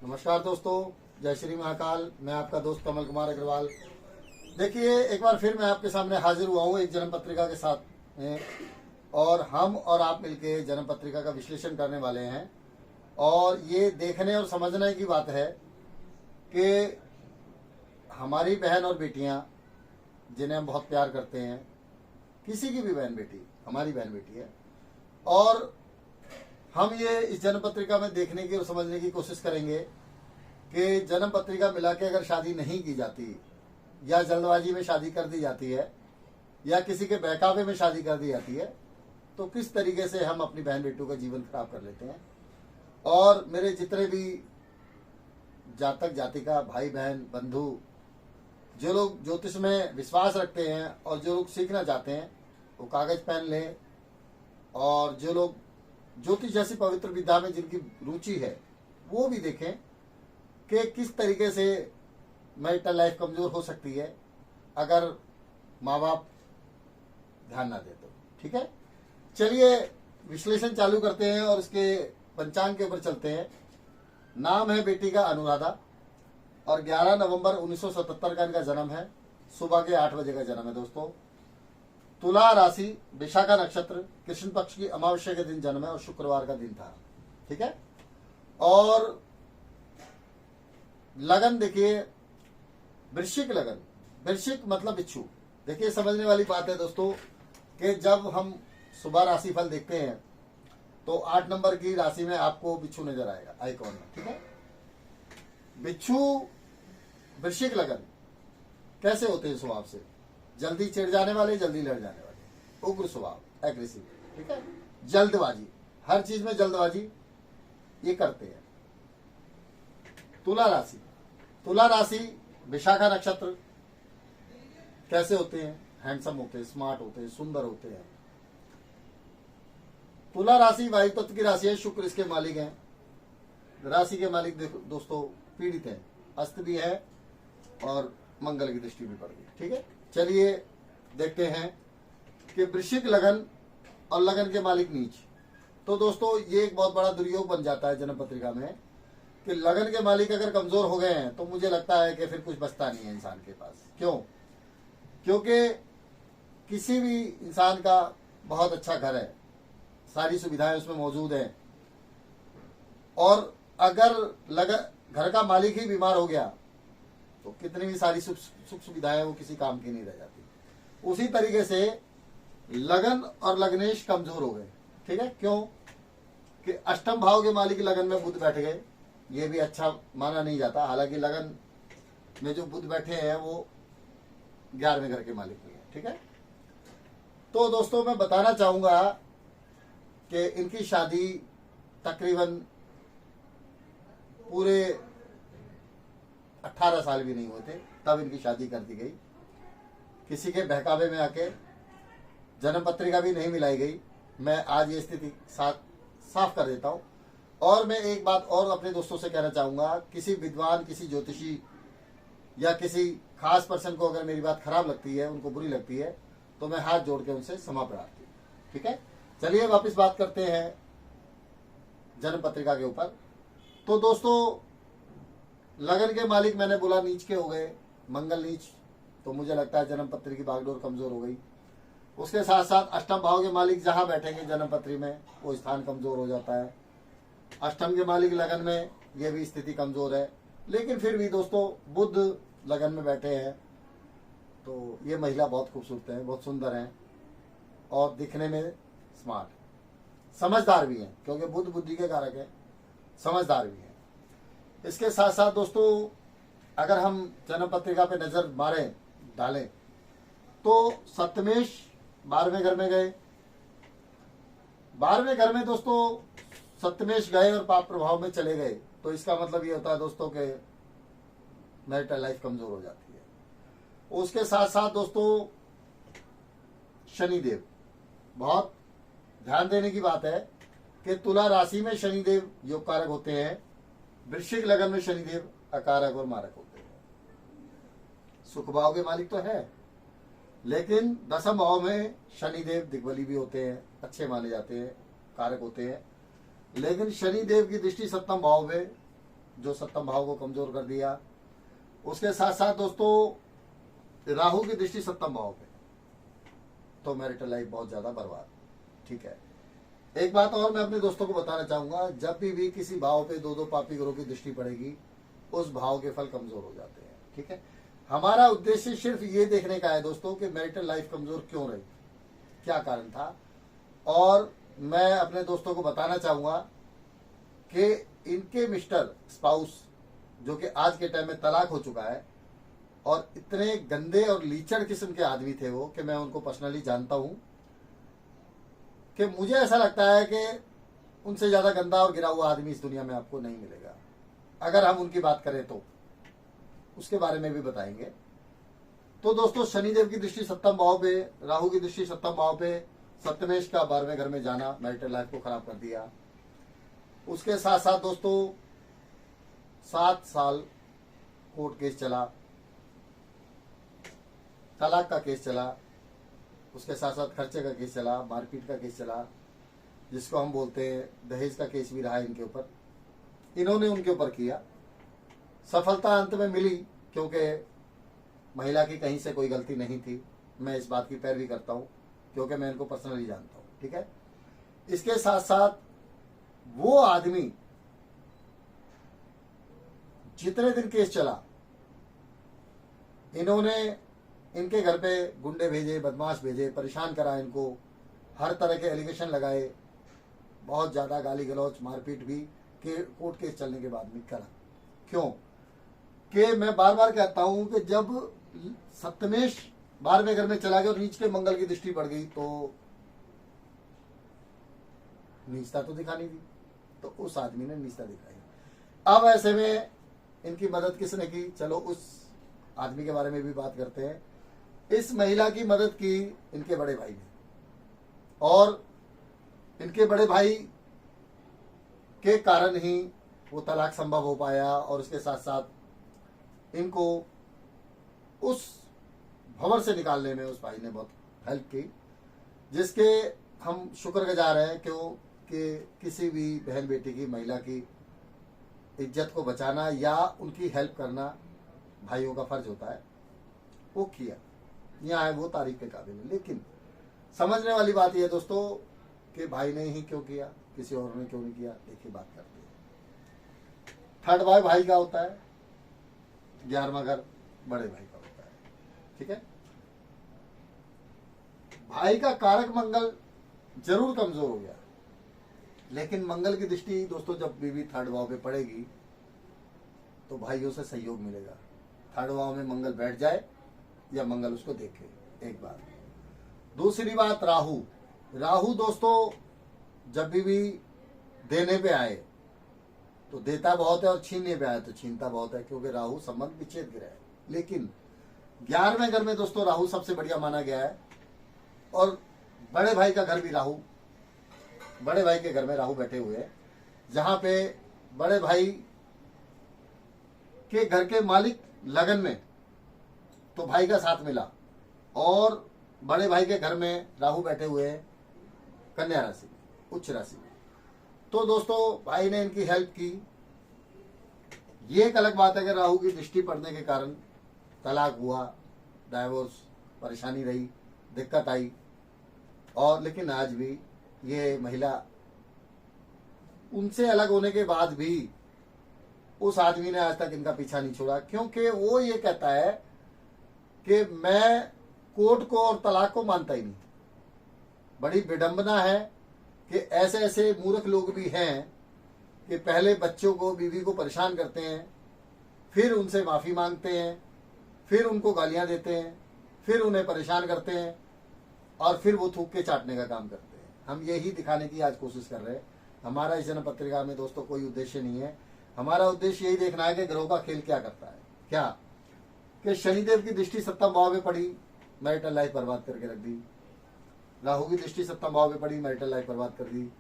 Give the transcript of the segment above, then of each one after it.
नमस्कार दोस्तों, जय श्री महाकाल। मैं आपका दोस्त कमल कुमार अग्रवाल। देखिए, एक बार फिर मैं आपके सामने हाजिर हुआ हूँ एक जन्म पत्रिका के साथ में, और हम और आप मिलके जन्म पत्रिका का विश्लेषण करने वाले हैं। और ये देखने और समझने की बात है कि हमारी बहन और बेटियां जिन्हें हम बहुत प्यार करते हैं, किसी की भी बहन बेटी हमारी बहन बेटी है, और हम ये इस जन्म पत्रिका में देखने की और समझने की कोशिश करेंगे कि जन्म पत्रिका मिला के अगर शादी नहीं की जाती, या जल्दबाजी में शादी कर दी जाती है, या किसी के बहकावे में शादी कर दी जाती है, तो किस तरीके से हम अपनी बहन बेटियों का जीवन खराब कर लेते हैं। और मेरे जितने भी जातक जातिका भाई बहन बंधु, जो लोग ज्योतिष में विश्वास रखते हैं और जो लोग सीखना चाहते हैं, वो कागज पेन लें। और जो लोग ज्योतिष जैसी पवित्र विद्या में जिनकी रुचि है, वो भी देखें कि किस तरीके से मैरिटल लाइफ कमजोर हो सकती है अगर माँ बाप ध्यान ना दे तो। ठीक है, चलिए विश्लेषण चालू करते हैं और इसके पंचांग के ऊपर चलते हैं। नाम है बेटी का अनुराधा, और 11 नवंबर 1977 का इनका जन्म है। सुबह के 8 बजे का जन्म है दोस्तों। तुला राशि, विशाखा नक्षत्र, कृष्ण पक्ष की अमावस्या के दिन जन्म है और शुक्रवार का दिन था। ठीक है, और लगन देखिए वृश्चिक लगन। वृश्चिक मतलब बिच्छू। देखिए, समझने वाली बात है दोस्तों कि जब हम सुबह राशि फल देखते हैं तो 8 नंबर की राशि में आपको बिच्छू नजर आएगा आइकॉन में। ठीक है, बिच्छू वृश्चिक लगन कैसे होते हैं स्वभाव से? जल्दी चिढ़ जाने वाले, जल्दी लड़ जाने वाले, उग्र स्वभाव, एग्रेसिव। ठीक है, जल्दबाजी, हर चीज में जल्दबाजी ये करते हैं। तुला राशि, तुला राशि विशाखा नक्षत्र कैसे होते हैं? हैंडसम होते हैं, स्मार्ट होते हैं, सुंदर होते हैं। तुला राशि वायु तत्व की राशि है, शुक्र इसके मालिक हैं। राशि के मालिक दोस्तों पीड़ित हैं, अस्त भी है और मंगल की दृष्टि भी पड़ गई। ठीक है, चलिए देखते हैं कि वृश्चिक लगन और लगन के मालिक नीच। तो दोस्तों ये एक बहुत बड़ा दुर्योग बन जाता है जन्म पत्रिका में कि लगन के मालिक अगर कमजोर हो गए हैं तो मुझे लगता है कि फिर कुछ बचता नहीं है इंसान के पास। क्यों? क्योंकि किसी भी इंसान का बहुत अच्छा घर है, सारी सुविधाएं उसमें मौजूद हैं, और अगर घर का मालिक ही बीमार हो गया तो कितनी भी सारी सुख सुविधाएं वो किसी काम की नहीं रह जाती। उसी तरीके से लगन और लग्नेश कमजोर हो गए। ठीक है, क्यों? कि अष्टम भाव के मालिक लगन में बुध बैठ गए, ये भी अच्छा माना नहीं जाता। हालांकि लगन में जो बुध बैठे हैं वो 11वें घर के मालिक भी हैं। ठीक है, तो दोस्तों मैं बताना चाहूंगा कि इनकी शादी तकरीबन पूरे 18 साल भी नहीं हुए थे तब इनकी शादी कर दी गई। किसी के बहकावे में आके जन्म पत्रिका भी नहीं मिलाई गई। मैं आज ये स्थिति साफ कर देता हूं। और मैं एक बात और अपने दोस्तों से कहना चाहूंगा, किसी विद्वान, किसी ज्योतिषी या किसी खास पर्सन को अगर मेरी बात खराब लगती है, उनको बुरी लगती है, तो मैं हाथ जोड़ के उनसे क्षमा प्रार्थी। ठीक है, चलिए वापस बात करते हैं जन्म पत्रिका के ऊपर। तो दोस्तों लगन के मालिक मैंने बोला नीच के हो गए, मंगल नीच, तो मुझे लगता है जन्म पत्री की बागडोर कमजोर हो गई। उसके साथ साथ अष्टम भाव के मालिक जहां बैठेंगे जन्म पत्री में वो स्थान कमजोर हो जाता है। अष्टम के मालिक लगन में ये भी स्थिति कमजोर है। लेकिन फिर भी दोस्तों बुध लगन में बैठे हैं तो ये महिला बहुत खूबसूरत है, बहुत सुंदर है, और दिखने में स्मार्ट, समझदार भी है, क्योंकि बुध बुद्धि के कारक है, समझदार भी है। इसके साथ साथ दोस्तों अगर हम जन्म पत्रिका पे नजर डालें तो सप्तमेश 12वें घर में गए। 12वें घर में दोस्तों सप्तमेश गए और पाप प्रभाव में चले गए, तो इसका मतलब ये होता है दोस्तों के मैरिटल लाइफ कमजोर हो जाती है। उसके साथ साथ दोस्तों शनिदेव, बहुत ध्यान देने की बात है कि तुला राशि में शनिदेव योग कारक होते हैं, वृश्चिक लगन में शनिदेव अकारक और मारक होते हैं। सुख भाव के मालिक तो है, लेकिन दसम भाव में शनिदेव दिग्बली भी होते हैं, अच्छे माने जाते हैं, कारक होते हैं। लेकिन शनिदेव की दृष्टि सप्तम भाव में जो सप्तम भाव को कमजोर कर दिया। उसके साथ साथ दोस्तों राहु की दृष्टि सप्तम भाव पे, तो मैरिटल लाइफ बहुत ज्यादा बर्बाद। ठीक है, एक बात और मैं अपने दोस्तों को बताना चाहूंगा, जब भी किसी भाव पे दो पापी ग्रहों की दृष्टि पड़ेगी उस भाव के फल कमजोर हो जाते हैं। ठीक है, हमारा उद्देश्य सिर्फ ये देखने का है दोस्तों कि मैरिटल लाइफ कमजोर क्यों रही, क्या कारण था। और मैं अपने दोस्तों को बताना चाहूंगा कि इनके मिस्टर स्पाउस जो कि आज के टाइम में तलाक हो चुका है, और इतने गंदे और लीचड़ किस्म के आदमी थे वो कि मैं उनको पर्सनली जानता हूं, कि मुझे ऐसा लगता है कि उनसे ज्यादा गंदा और गिरा हुआ आदमी इस दुनिया में आपको नहीं मिलेगा। अगर हम उनकी बात करें तो उसके बारे में भी बताएंगे। तो दोस्तों शनिदेव की दृष्टि सप्तम भाव पे, राहु की दृष्टि सप्तम भाव पे, सप्तमेश का 12वें घर में जाना मैरिटल लाइफ को खराब कर दिया। उसके साथ साथ दोस्तों 7 साल कोर्ट केस चला, तलाक का केस चला, उसके साथ साथ खर्चे का केस चला, मारपीट का केस चला, जिसको हम बोलते हैं दहेज का केस भी रहा इनके ऊपर, इन्होंने उनके ऊपर किया। सफलता अंत में मिली क्योंकि महिला की कहीं से कोई गलती नहीं थी। मैं इस बात की पैरवी करता हूं क्योंकि मैं इनको पर्सनली जानता हूं। ठीक है, इसके साथ साथ वो आदमी जितने दिन केस चला, इन्होंने इनके घर पे गुंडे भेजे, बदमाश भेजे, परेशान करा इनको, हर तरह के एलिगेशन लगाए, बहुत ज्यादा गाली गलौच मारपीट भी कोर्ट केस चलने के बाद में करा। क्यों कि मैं बार बार कहता हूं कि जब सप्तमेश 12वें घर में चला गया और नीच के मंगल की दृष्टि पड़ गई तो नीचता तो दिखानी थी, तो उस आदमी ने नीचता दिखाई। अब ऐसे में इनकी मदद किसने की, चलो उस आदमी के बारे में भी बात करते हैं। इस महिला की मदद की इनके बड़े भाई ने, और इनके बड़े भाई के कारण ही वो तलाक संभव हो पाया, और उसके साथ साथ इनको उस भंवर से निकालने में उस भाई ने बहुत हेल्प की, जिसके हम शुक्रगुजार हैं। क्यों कि किसी भी बहन बेटी की, महिला की इज्जत को बचाना या उनकी हेल्प करना भाइयों का फर्ज होता है, वो किया। यहाँ है वो तारीफ के काबिल है। लेकिन समझने वाली बात यह है दोस्तों कि भाई ने ही क्यों किया, किसी और ने क्यों नहीं किया। देखिए बात करते हैं। थर्ड भाई भाई का होता है, 11वां घर बड़े भाई का होता है। ठीक है, भाई का कारक मंगल जरूर कमजोर हो गया, लेकिन मंगल की दृष्टि दोस्तों जब बीवी थर्ड भाव पे पड़ेगी तो भाइयों से सहयोग मिलेगा। थर्ड भाव में मंगल बैठ जाए या मंगल उसको देखे, एक बात। दूसरी बात राहु दोस्तों जब भी देने पे आए तो देता बहुत है, और छीनने पे आए तो छीनता बहुत है, क्योंकि राहु संबंध विच्छेद गिरा है। लेकिन 11वें घर में दोस्तों राहु सबसे बढ़िया माना गया है, और बड़े भाई का घर भी राहु, बड़े भाई के घर में राहु बैठे हुए हैं, जहां पे बड़े भाई के घर के मालिक लगन में तो भाई का साथ मिला, और बड़े भाई के घर में राहु बैठे हुए हैं कन्या राशि में, उच्च राशि में। तो दोस्तों भाई ने इनकी हेल्प की। ये एक अलग बात है कि राहु की दृष्टि पड़ने के कारण तलाक हुआ, डाइवोर्स, परेशानी रही, दिक्कत आई, और लेकिन आज भी ये महिला उनसे अलग होने के बाद भी उस आदमी ने आज तक इनका पीछा नहीं छोड़ा, क्योंकि वो ये कहता है कि मैं कोर्ट को और तलाक को मानता ही नहीं। बड़ी विडंबना है कि ऐसे ऐसे मूर्ख लोग भी हैं कि पहले बच्चों को, बीवी को परेशान करते हैं, फिर उनसे माफी मांगते हैं, फिर उनको गालियां देते हैं, फिर उन्हें परेशान करते हैं, और फिर वो थूक के चाटने का काम करते हैं। हम यही दिखाने की आज कोशिश कर रहे हैं। हमारा इस जन्म पत्रिका में दोस्तों कोई उद्देश्य नहीं है। हमारा उद्देश्य यही देखना है कि ग्रहों का खेल क्या करता है। क्या कि शनिदेव की दृष्टि सप्तम भाव में पड़ी, मैरिटल लाइफ बर्बाद करके रख दी। राहु की दृष्टि सप्तम भाव में पड़ी, मैरिटल लाइफ बर्बाद कर दी।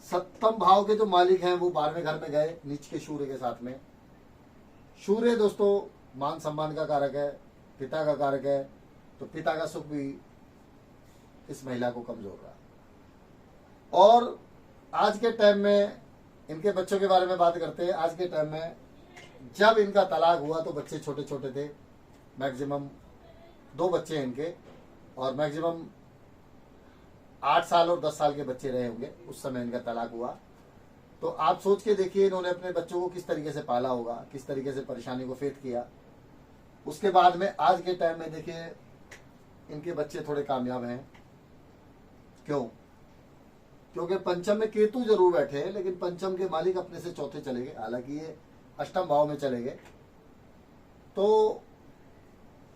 सप्तम भाव के जो मालिक हैं वो 12वें घर में गए नीच के सूर्य के साथ में। सूर्य दोस्तों मान सम्मान का कारक है, पिता का कारक है, तो पिता का सुख भी इस महिला को कमजोर रहा। और आज के टाइम में इनके बच्चों के बारे में बात करते हैं। आज के टाइम में जब इनका तलाक हुआ तो बच्चे छोटे छोटे थे, मैक्सिमम 2 बच्चे हैं इनके, और मैक्सिमम 8 साल और 10 साल के बच्चे रहे होंगे उस समय इनका तलाक हुआ। तो आप सोच के देखिए इन्होंने अपने बच्चों को किस तरीके से पाला होगा, किस तरीके से परेशानी को फेस किया। उसके बाद में आज के टाइम में देखिए इनके बच्चे थोड़े कामयाब हैं। क्यों? क्योंकि पंचम में केतु जरूर बैठे हैं, लेकिन पंचम के मालिक अपने से चौथे चले गए, हालांकि ये अष्टम भाव में चले गए। तो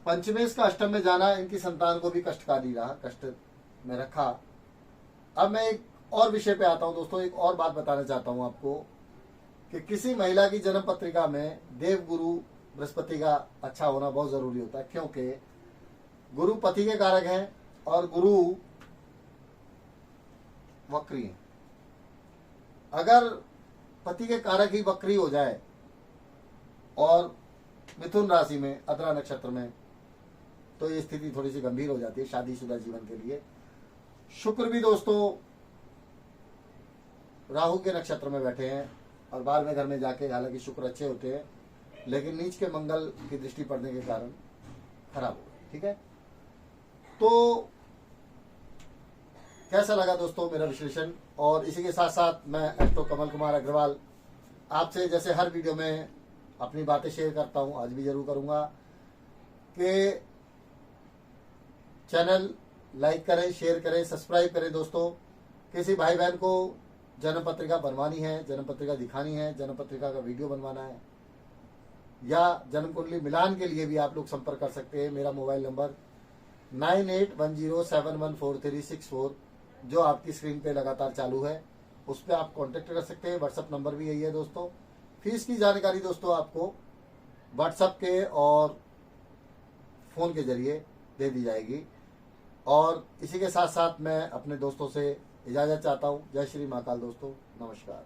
पंचमेश का अष्टम में जाना इनकी संतान को भी कष्टकारी रहा, कष्ट में रखा। अब मैं एक और विषय पे आता हूं दोस्तों। एक और बात बताना चाहता हूं आपको कि किसी महिला की जन्म पत्रिका में देव गुरु बृहस्पति का अच्छा होना बहुत जरूरी होता है, क्योंकि गुरु पति के कारक हैं और गुरु वक्री हैं। अगर पति के कारक ही वक्री हो जाए और मिथुन राशि में अतरा नक्षत्र में, तो ये स्थिति थोड़ी सी गंभीर हो जाती है शादीशुदा जीवन के लिए। शुक्र भी दोस्तों राहु के नक्षत्र में बैठे हैं और 12वें घर में जाके, हालांकि शुक्र अच्छे होते हैं लेकिन नीच के मंगल की दृष्टि पड़ने के कारण खराब हो गए। ठीक है, तो कैसा लगा दोस्तों मेरा विश्लेषण? और इसी के साथ साथ मैं एस्ट्रो कमल कुमार अग्रवाल आपसे जैसे हर वीडियो में अपनी बातें शेयर करता हूं, आज भी जरूर करूंगा कि चैनल लाइक करें, शेयर करें, सब्सक्राइब करें। दोस्तों किसी भाई बहन को जन्म पत्रिका बनवानी है, जन्म पत्रिका दिखानी है, जन्म पत्रिका का वीडियो बनवाना है, या जन्म कुंडली मिलान के लिए भी आप लोग संपर्क कर सकते हैं। मेरा मोबाइल नंबर 9810714364 जो आपकी स्क्रीन पे लगातार चालू है, उस पर आप कांटेक्ट कर सकते हैं। व्हाट्सअप नंबर भी यही है दोस्तों। फीस की जानकारी दोस्तों आपको व्हाट्सअप के और फोन के जरिए दे दी जाएगी। और इसी के साथ साथ मैं अपने दोस्तों से इजाजत चाहता हूँ। जय श्री महाकाल दोस्तों, नमस्कार।